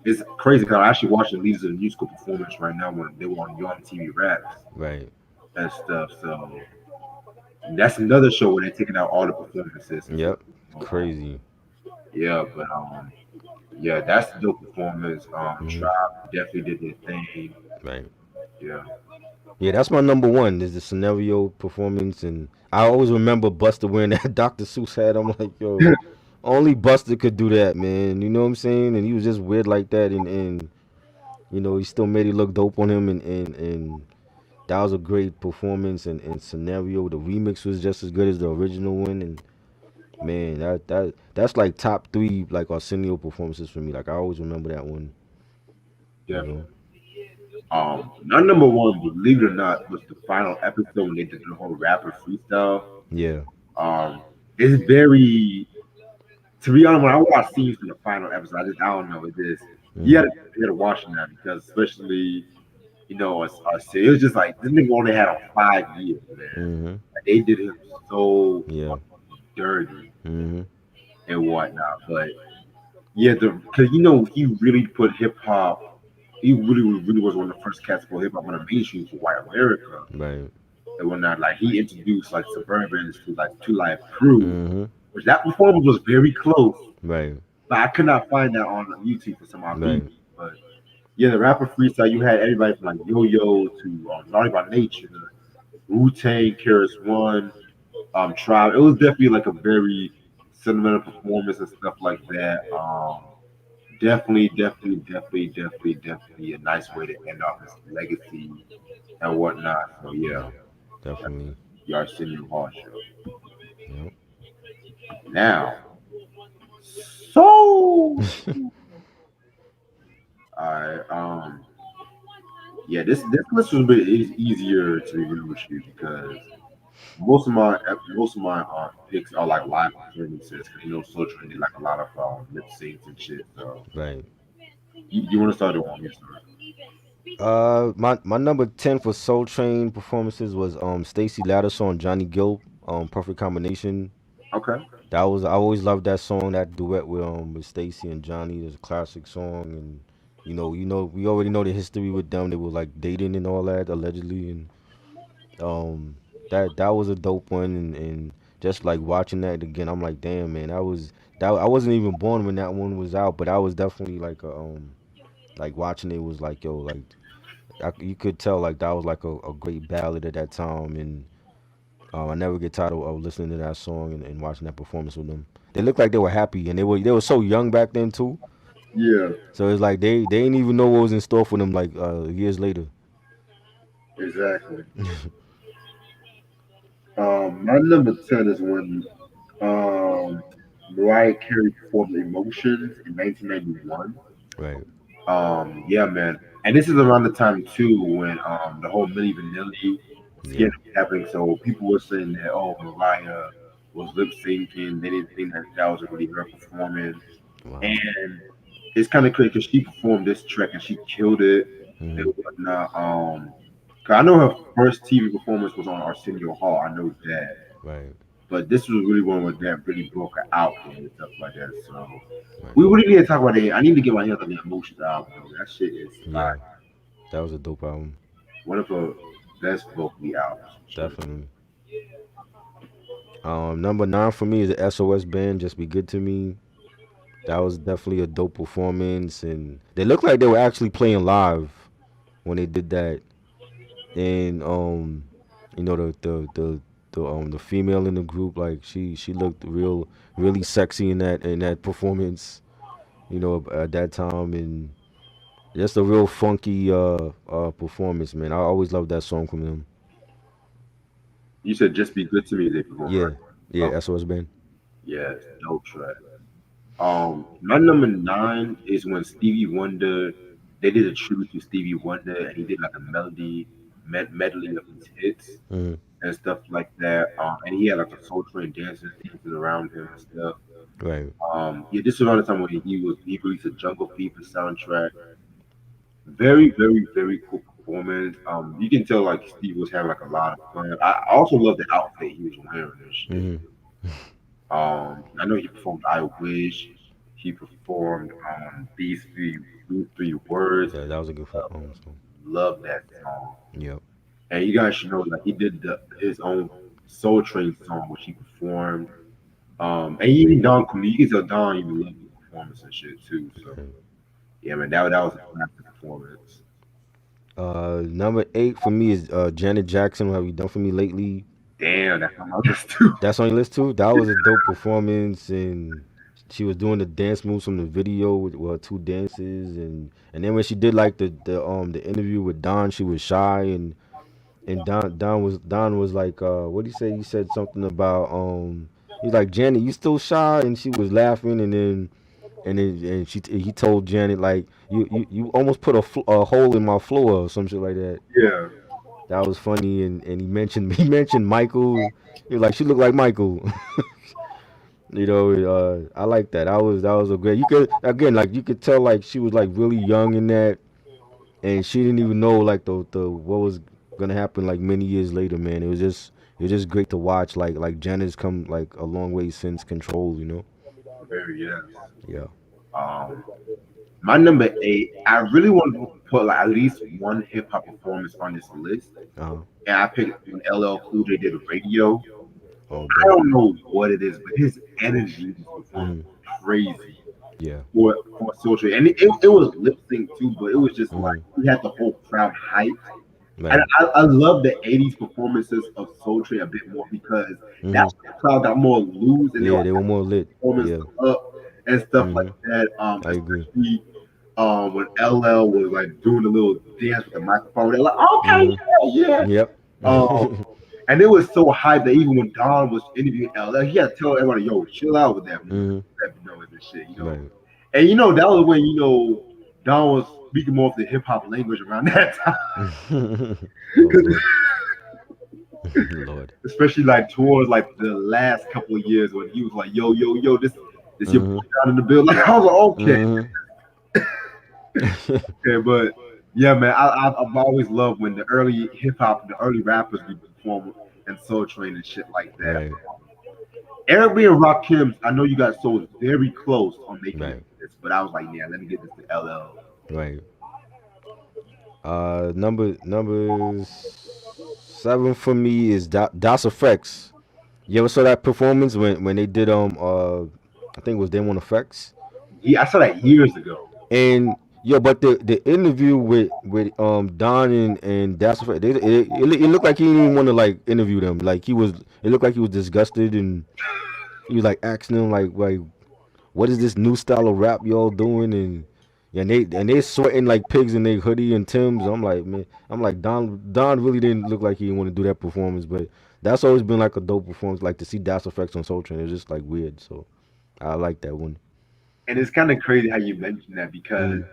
It's crazy because I'm actually watching Leaders of the Musical Performance right now when they were on Young TV Raps Right. and stuff. So that's another show where they're taking out all the performances and stuff. Yep. So, Crazy. yeah, but yeah, that's the dope performance. Hmm. Tribe definitely did their thing. Right. Yeah, Yeah, that's my number one. Is the scenario performance, and I always remember Buster wearing that Dr. Seuss hat. I'm like, yo, only Buster could do that, man. You know what I'm saying? And he was just weird like that, and he still made it look dope on him, and that was a great performance and scenario. The remix was just as good as the original one, and man, that's like top three like Arsenio performances for me. Like I always remember that one. You know? definitely. My number one, believe it or not, was the final episode when they did the whole rapper freestyle. Yeah. Um, it's very, to be honest, when I watch scenes from the final episode, I don't know, it is, Mhm. you gotta watch that because especially, it was just like, this nigga only had on 5 years, man. Mhm. Like, they did him so Yeah. dirty Mhm. and whatnot, but yeah, because he really put hip hop. He really was one of the first cats to put hip hop on the mainstream for white America Right. and whatnot. Like he introduced like Suburbans to like Two Live Crew, Mhm. which that performance was very close, Right. but I could not find that on YouTube for some odd Right. reason. But yeah, the rapper freestyle, you had everybody from like Yo Yo to Naughty by Nature, Wu Tang, Keras One, Tribe. It was definitely like a very sentimental performance and stuff like that. Definitely a nice way to end off his legacy and whatnot. So yeah, Yeah. Definitely. the Arsenio Hall show. Yep. Now, so I yeah, this list was a bit easier to review with you because most of my picks are like live performances because Soul Train did like a lot of lip syncs and shit. So Right. you want to start it on your start? My number 10 for Soul Train performances was Stacy Lattimer song Johnny Gill, Perfect Combination. Okay. That was I always loved that song, that duet with Stacy and Johnny. It's a classic song, and we already know the history with them. They were like dating and all that allegedly, and that was a dope one, and just like watching that again, I'm like, damn man, that I wasn't even born when that one was out, but I was definitely like watching it was like yo like you could tell like that was like a great ballad at that time, and I never get tired of listening to that song and watching that performance with them. They looked like they were happy, and they were so young back then too. Yeah, So it's like they didn't even know what was in store for them like years later. exactly. My number 10 is when um, Mariah Carey performed "Emotions" in 1991. Right. Yeah, man. And this is around the time too when the whole Milli Vanilli Yeah. scandal was happening. So people were saying that Mariah was lip syncing. They didn't think that that was really her performing. Wow. And it's kind of crazy because she performed this track and she killed it and Mhm. whatnot. 'Cause I know her first TV performance was on Arsenio Hall. I know that. Right. But this was really one where that really broke her out and stuff like that. So Right. we really need to talk about it. I need to get my hands on the Emotions album. That shit is fire. Yeah. That was a dope album. One of her best vocally albums for sure. Definitely. Number 9 for me is the SOS band. Just be good to me. That was definitely a dope performance, and they looked like they were actually playing live when they did that. And the the female in the group. Like she looked really sexy in that performance. You know, at that time, and just a real funky performance, man. I always loved that song from them. You said "Just Be Good to Me" they performed, Yeah, right? yeah, Oh, SOS Band. yes, dope track. My number nine is when Stevie Wonder. They did a tribute to Stevie Wonder, and he did like a medley of his hits Hmm. and stuff like that. And he had like a Soul Train dancers dancing around him and stuff. Right. Yeah, this was around the time when he released a Jungle Fever soundtrack. Very, very, very cool performance. You can tell like Steve was having like a lot of fun. I also love the outfit he was wearing and shit. Hmm. I know he performed "I Wish." He performed these three words. Yeah, that was a good song. Love that song. Yep. And you guys should know like he did his own Soul Train song which he performed. And even Don Cornelius, you can tell Don even loved the performance and shit too. So Right. yeah, man, that was a classic performance. Number 8 for me is Janet Jackson. What have you done for me lately? Damn, that's on my list too. That's on your list too. That was a dope performance, and she was doing the dance moves from the video with her two dances, and then when she did like the interview with Don, she was shy, and Don was like, what did he say? He said something about he's like, Janet, you still shy, and she was laughing, and he told Janet like, you almost put a hole in my floor or some shit like that. Yeah, That was funny, and he mentioned he mentioned Michael. He was like, she looked like Michael. You know, I like that. That was a great. You could again like you could tell like she was like really young in that, and she didn't even know like the what was gonna happen like many years later. Man, it was just great to watch. Like Janet's come like a long way since Control. You know. very yes. Yeah. Um, my number eight, I really want to put like at least one hip hop performance on this list, Uh huh. and I picked when LL Cool J did a radio. Oh, I dope. don't know what it is, but his energy in this performance Mm. was crazy Yeah. for Soulja, and it was lip sync too, but it was just like Mm. he had the whole crowd hyped. And Right. I love the '80s performances of Soul Train a bit more because Mm. that's when the crowd got more loose and they were Yeah, they were more lit. performance Yeah. up and stuff like Mm-hmm. that. I agree. Especially when LL was like doing a little dance with the microphone. They're like, okay, Mm-hmm. yeah, yeah. Yep. Um, and it was so hyped that even when Don was interviewing LL, he had to tell everybody, "Yo, chill out with Mm-hmm. that noise and shit," you know. Right. And that was when Don was speaking more of the hip hop language around that time, Oh Lord. Lord. especially like towards like the last couple of years when he was like, "Yo, yo, yo, this your boy Mm-hmm. Don in the building." Like I was like, "Okay, Mm-hmm. okay," but yeah, man, I've always loved when the early hip hop, the early rappers be perform and Soul Train and shit like that. Right. Eric B and Rakim, I know you guys so very close on making Right. this, but I was like, yeah, let me get this to LL. Right. Number 7 for me is Das Effects. You ever saw that performance when they did I think it was Them on Effects. Yeah, I saw that years ago. And yo, but the interview with Don and Das Effects, it looked like he didn't even want to like interview them. Like it looked like he was disgusted, and he was like asking them like what is this new style of rap y'all doing, and they sweating like pigs in their hoodie and Timbs. I'm like, man, I'm like, Don really didn't look like he didn't want to do that performance, but that's always been like a dope performance. Like to see Das Effects on Soul Train, it was just like weird. So I like that one. And it's kind of crazy how you mentioned that because Mm,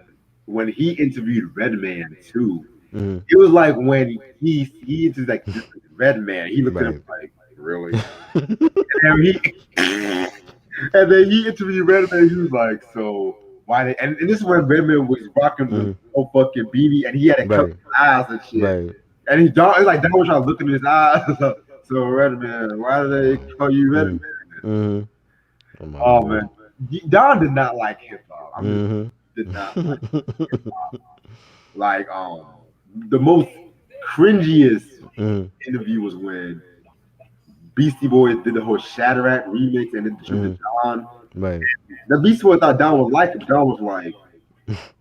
when he interviewed Redman too, mm, it was like when he interviewed like this Redman, he looked at him right. like, really? And then he interviewed Redman, he was like, so why did and this is when Redman was rocking the Mm, whole fucking beanie and he had to cover right. his eyes and shit. Right. And it's like Don was trying to look in his eyes. So Redman, why do they call you Redman? Mm, mm. Oh my Oh man, lord. Don did not like hip hop. I'm just Mm-hmm. did not like like the most cringiest Mm, interview was when Beastie Boys did the whole Shatterack remix and then the tribute mm, to Don. right. The Beastie Boys thought Don was like him. Don was like,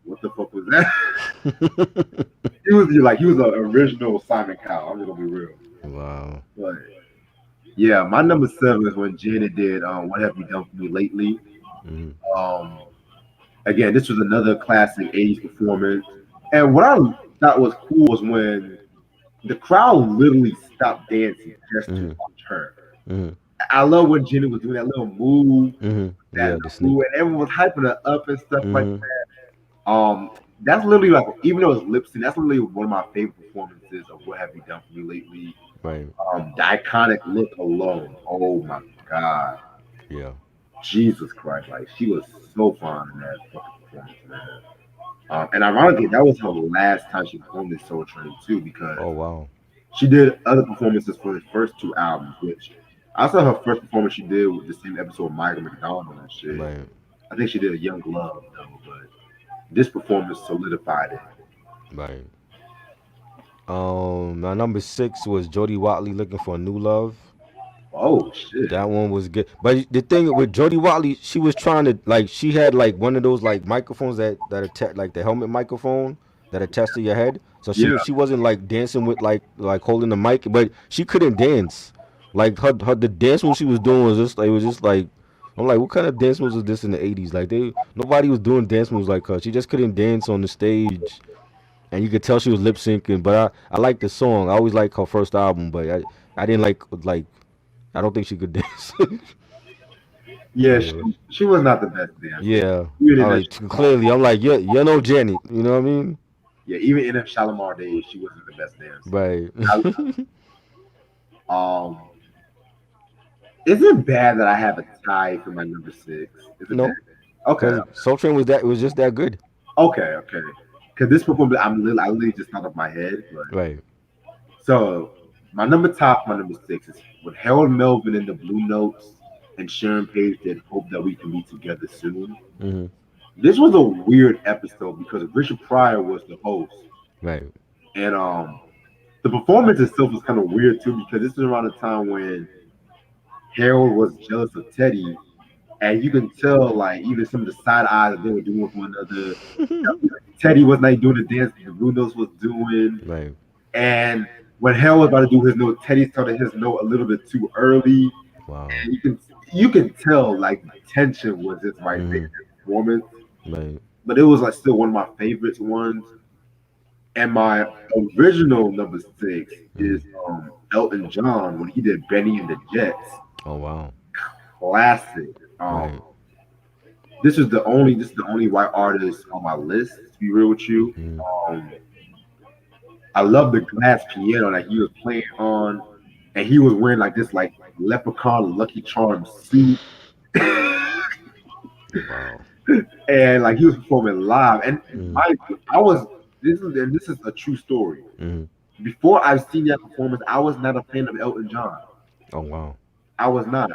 "What the fuck was that?" He was an original Simon Cowell. I'm just gonna be real, Wow. but Yeah, my number seven is when Janet did "What Have You Done for Me Lately." Mhm. Um, Again, this was another classic '80s performance, and what I thought was cool was when the crowd literally stopped dancing just to Mhm. watch her. Mhm. I love when Jenny was doing that little move, Mhm. that Yeah, the little snake. move, and everyone was hyping her up and stuff like Mhm. that. That's literally like, even though it's lip sync, that's literally one of my favorite performances of "What Have You Done for Me Lately." Right. The iconic look alone. Oh my God, Yeah. Jesus Christ! Like she was so fine in that fucking performance, man. And ironically, that was her last time she performed in Soul Train too, because Oh wow. she did other performances for the first two albums, which I saw her first performance she did with the same episode of Michael McDonald and shit. Right. I think she did a Young Love though, but this performance solidified it. Right. My number six was Jodie Watley looking for a new love. Oh shit. That one was good. But the thing with Jodie Watley, she was trying to like she had like one of those like microphones that attach like the helmet microphone that attached to your head. So Yeah, she wasn't like dancing with like holding the mic, but she couldn't dance. Like her the dance move she was doing was just like it was just like I'm like, what kind of dance moves was this in the '80s? Like nobody was doing dance moves like her. She just couldn't dance on the stage, and you could tell she was lip syncing. But I like the song. I always like her first album, but I didn't like I don't think she could dance. yeah. She, Yeah. she was not the best dancer. Yeah. Even I in the like clearly I'm like, yeah, you know Janet. You know what I mean? yeah, even in the Shalimar days, she wasn't the best dancer. Right. Um, is it bad that I have a tie for my number six? Is it bad? No, Okay, because Soul Train was that it was just that good. okay. Because this performance, I literally just thought of my head, but Right. so my number six is with Harold Melvin in the Blue Notes and Sharon Page did "Hope That We Can Be Together Soon." Hmm. This was a weird episode because Richard Pryor was the host, Right. and the performance itself was kind of weird too because this is around the time when Harold was jealous of Teddy, and you can tell like even some of the side eyes that they were doing with one another. Teddy was not doing the dance that the Blue Notes was doing. Right. And when Hell was about to do his note, Teddy started his note a little bit too early. Wow. And you can tell like the tension was just right there Hmm. in the performance. Right. But it was like still one of my favorites ones. And my original number six Hmm. is Elton John when he did Benny and the Jets. Oh wow. Classic. Right. This is the only white artist on my list, to be real with you. Hmm. Um I love the glass piano that he was playing on, and he was wearing like this like leprechaun Lucky Charm suit, Wow. and like he was performing live. And Hmm. mind you, I was this is a true story. Hmm. Before I've seen that performance, I was not a fan of Elton John. Oh wow. I was not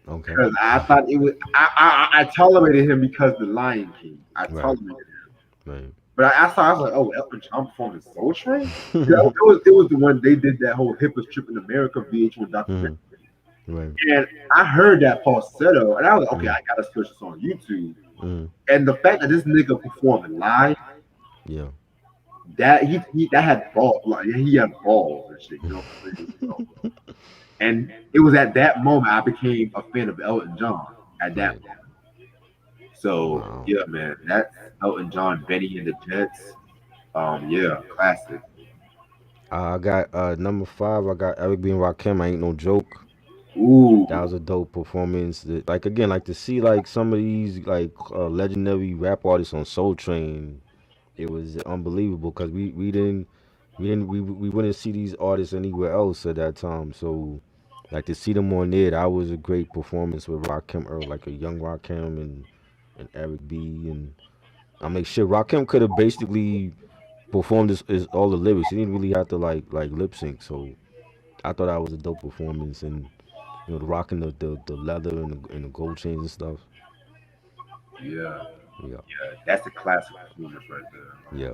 Okay. because I thought it was I tolerated him because the Lion King. I Right. tolerated him, Right. but I was like, oh, Elton John performing Soul Train. Yeah, it was the one they did that whole hippest trip in America VH1 documentary. Hmm. Right. And I heard that falsetto, and I was like, okay, Hmm. I gotta search this on YouTube. Hmm. And the fact that this nigga performing live, Yeah. that he that had balls, like he had balls and shit, you know what I'm saying? So, and it was at that moment I became a fan of Elton John. At that Right. moment, so Wow. yeah, man, that's Elton John, Benny and the Jets. Yeah, classic. I got number five. I got Eric B and Rakim. I ain't no joke. Ooh, That was a dope performance. Like again, like to see like some of these like legendary rap artists on Soul Train. It was unbelievable because we wouldn't see these artists anywhere else at that time. So like to see them on there, that was a great performance with Rakim Earl, like a young Rakim and Eric B and I mean shit. Rakim could have basically performed this all the lyrics. He didn't really have to like lip sync. So I thought that was a dope performance and the rocking the leather and the gold chains and stuff. yeah, Yeah, that's a classic performance right there. yeah,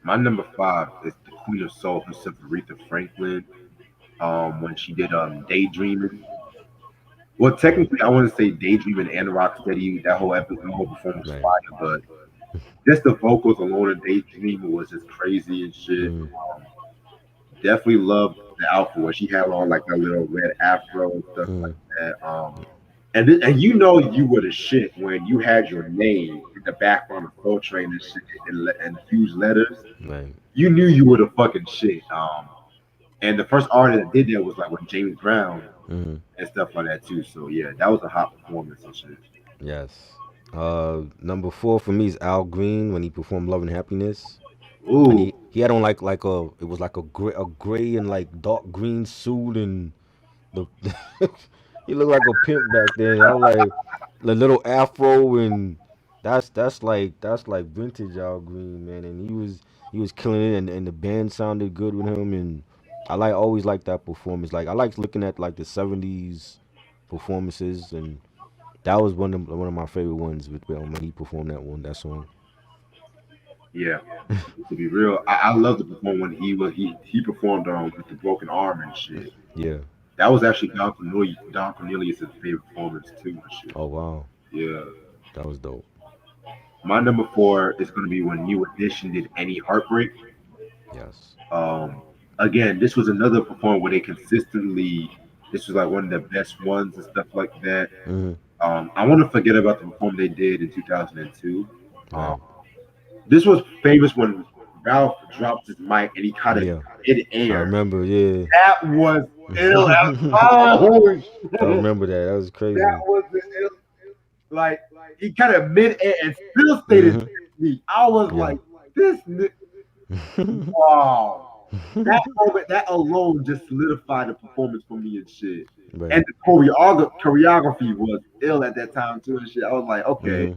My number five is the Queen of Soul herself, Aretha Franklin. When she did Daydreaming. Well, technically, I want to say Daydreaming and Rocksteady. That whole performance was right. fire, but just the vocals alone in Daydreaming was just crazy and shit. Mm, Definitely loved the outfit where she had on like a little red afro and stuff like Mm, that. And you know you were the shit when you had your name in the background of Soul Train and shit in huge letters. right. You knew you were the fucking shit. And the first artist that did that was like with James Brown Mm, and stuff like that too. So yeah, that was a hot performance and shit. yes. Number four for me is Al Green when he performed "Love and Happiness," and Ooh, he had on like a it was like a gray and like dark green suit and the he looked like a pimp back then. I was like the little afro and that's like vintage Al Green, man. And he was killing it, and the band sounded good with him. And I always like that performance. Like I like looking at like the '70s performances, and that was one of my favorite ones when he performed that song. yeah. To be real, I love to perform when he performed with the broken arm and shit. Yeah. That was actually Don Cornelius' favorite performance too and shit. Oh wow, Yeah. that was dope. My number four is gonna be when New Edition did Any Heartbreak. Yes. Um, again, this was another performance where they consistently. This was like one of the best ones and stuff like that. Hmm. I want to forget about the performance they did in 2002. Um, Right. this was famous when Ralph dropped his mic and he caught it Yeah. mid I air. remember. Yeah. That was ill. I Oh, holy shit. remember that. That was That crazy. was the ill. Like, he kind of mid air and still stayed in Hmm. me. I was Yeah. like, wow. That moment, that alone just solidified the performance for me and shit. Right. And the choreography was ill at that time too and shit. I was like, okay, Hmm.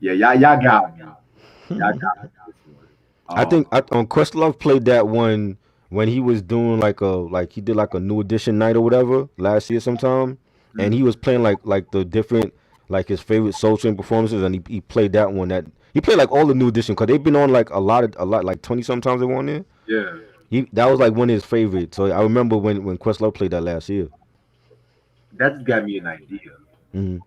yeah, y'all got me. Y'all got me with this one. I think on Questlove played that one when he was doing like he did like a new edition night or whatever last year sometime, and Mm, he was playing like the different like his favorite Soul Train performances, and he played that one that he played like all the new edition because they've been on like a lot like 20 sometimes they were on there. yeah, He that was like one of his favorites. So I remember when Questlove played that last year. that just got me an idea. Hmm.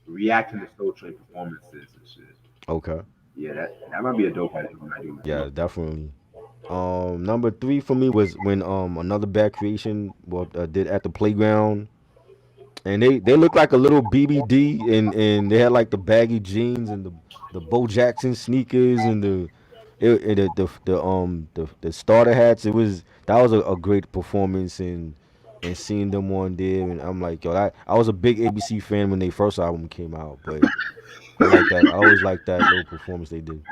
Reacting to Soul Train performances and shit. Okay. Yeah, that might be a dope idea when I do this. Yeah, definitely. Number three for me was when another bad creation did at the playground, and they looked like a little BBD, and they had like the baggy jeans and the Bo Jackson sneakers and the starter hats. That was a great performance, and seeing them on there, and I'm like, yo, I was a big ABC fan when they first album came out, but I like that. I always like that little performance they did.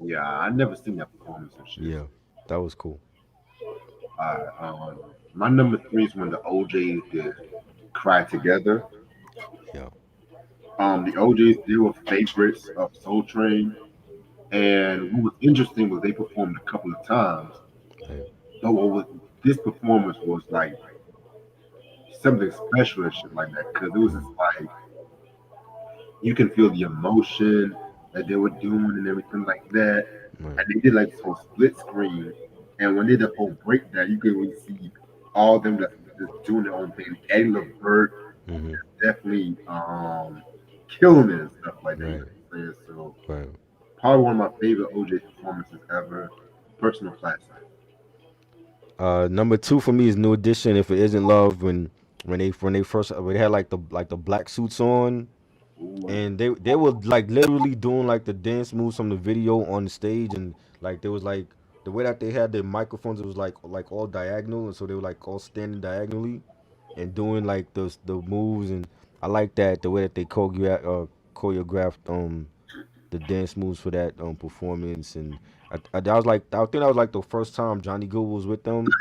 Yeah, I never seen that performance and shit. Yeah, that was cool. My number three is when the OJs did Cry Together. Yeah. The OJs, they were favorites of Soul Train. And what was interesting was they performed a couple of times. Right. But what was this performance was like something special and shit like that. Cause it was just Mm, like you can feel the emotion that they were doing and everything like that. right. And they did like this whole split screen. And when they did the whole breakdown, you could really see all of them that just doing their own thing. Eddie LeVert Hmm. definitely killing it and stuff like that. You know Right. what I'm saying? So Right. probably one of my favorite OJ performances ever. Personal classic. Number two for me is New Edition. If it isn't love, when they first when they had like the black suits on, Ooh, and they were like literally doing like the dance moves from the video on the stage, and like there was like the way that they had their microphones, it was like all diagonal, and so they were like all standing diagonally and doing like the moves, and I like that the way that they choreographed the dance moves for that performance, and that was like I think that was like the first time Johnny Good was with them,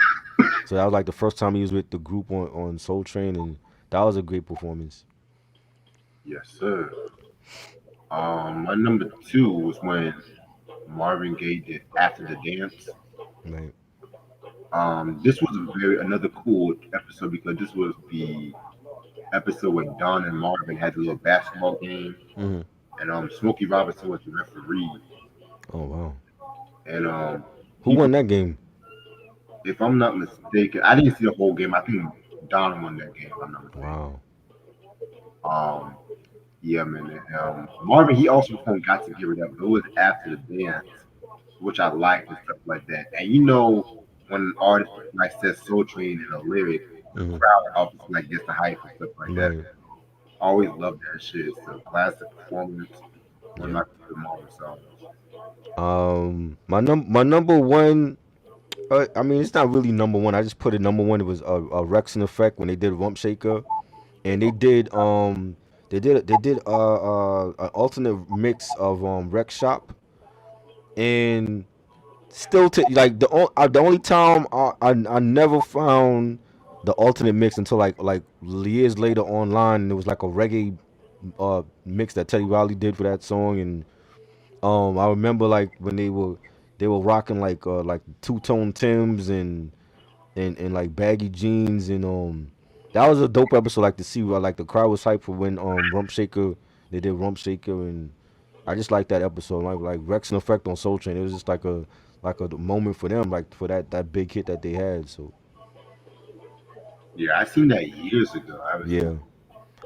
so that was like the first time he was with the group on Soul Train, and that was a great performance. yes, sir. My number two was when Marvin Gaye did After the Dance. Right. This was another cool episode because this was the episode when Don and Marvin had the little basketball game, Hmm. and Smokey Robinson was the referee, Oh wow. and Who he, won that game? if I'm not mistaken, I didn't see the whole game. I think Don won that game. If I'm not mistaken. Wow. Um, Yeah, man. Marvin, he also performed "Got to Give It Up," but it was after the dance, which I liked and stuff like that. And when an artist like says "Soul Train" in a lyric, the Hmm. crowd helps like gets the hype and stuff like that. Right. Always loved that shit. It's a classic performance. One of Yeah. my favorite Marvin songs. My number one. I mean, it's not really number one. I just put it number one. It was Rex and Effect when they did Rump Shaker, and they did an alternate mix of Rex Shop, and still to like the only time I never found the alternate mix until like years later online. It was like a reggae mix that Teddy Riley did for that song, and I remember like when they were rocking like two tone Tims and like baggy jeans, and that was a dope episode, like to see where like the crowd was hyped for when Rump Shaker they did Rump Shaker, and I just like that episode, like Rex and Effect on Soul Train. It was just like a moment for them, like for that big hit that they had. So Yeah, I seen that years ago. I was yeah.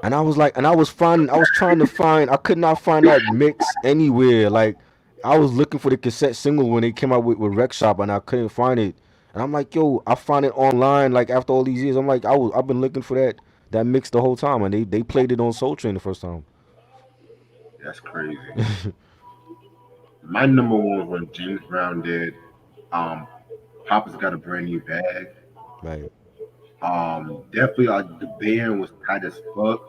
And I was like, and I was trying to find, I could not find that mix anywhere. Like, I was looking for the cassette single when they came out with Rec Shop, and I couldn't find it. And I'm like, yo, I found it online. Like after all these years, I'm like, I've been looking for that mix the whole time, and they played it on Soul Train the first time. that's crazy. My number one was when James Brown did um Papa's Got a Brand New Bag. Right, Definitely the band was tight as fuck.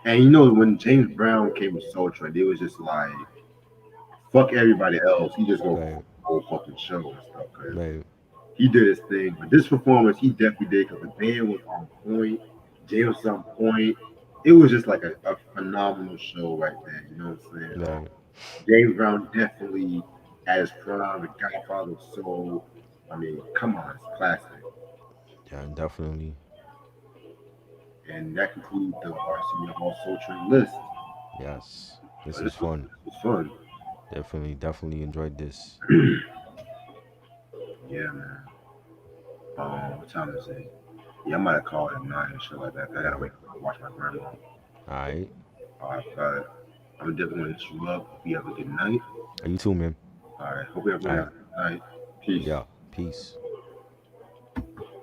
And when James Brown came with Soul Train, it was just like fuck everybody else. He just gonna right, whole fucking show and stuff. Cause right. he did his thing. But this performance, he definitely did because the band was on point. James was on point. It was just like a phenomenal show right there. You know what I'm saying? Right. James Brown definitely at his prime, the Godfather of Soul. I mean, come on, it's classic. Yeah, definitely. And that concludes the Arsenio Hall Soul Train list. Yes. So This this was was fun. this was fun. Definitely enjoyed this. Yeah, man. What time is it? Yeah, I might have called at 9 and shit like that. I gotta Right. wait for watch my grandma. All right. But I'm definitely gonna hit you up. Hope you have a good night. You too, man. All right. Hope everybody All has right. a good night. Peace. Yeah. Peace.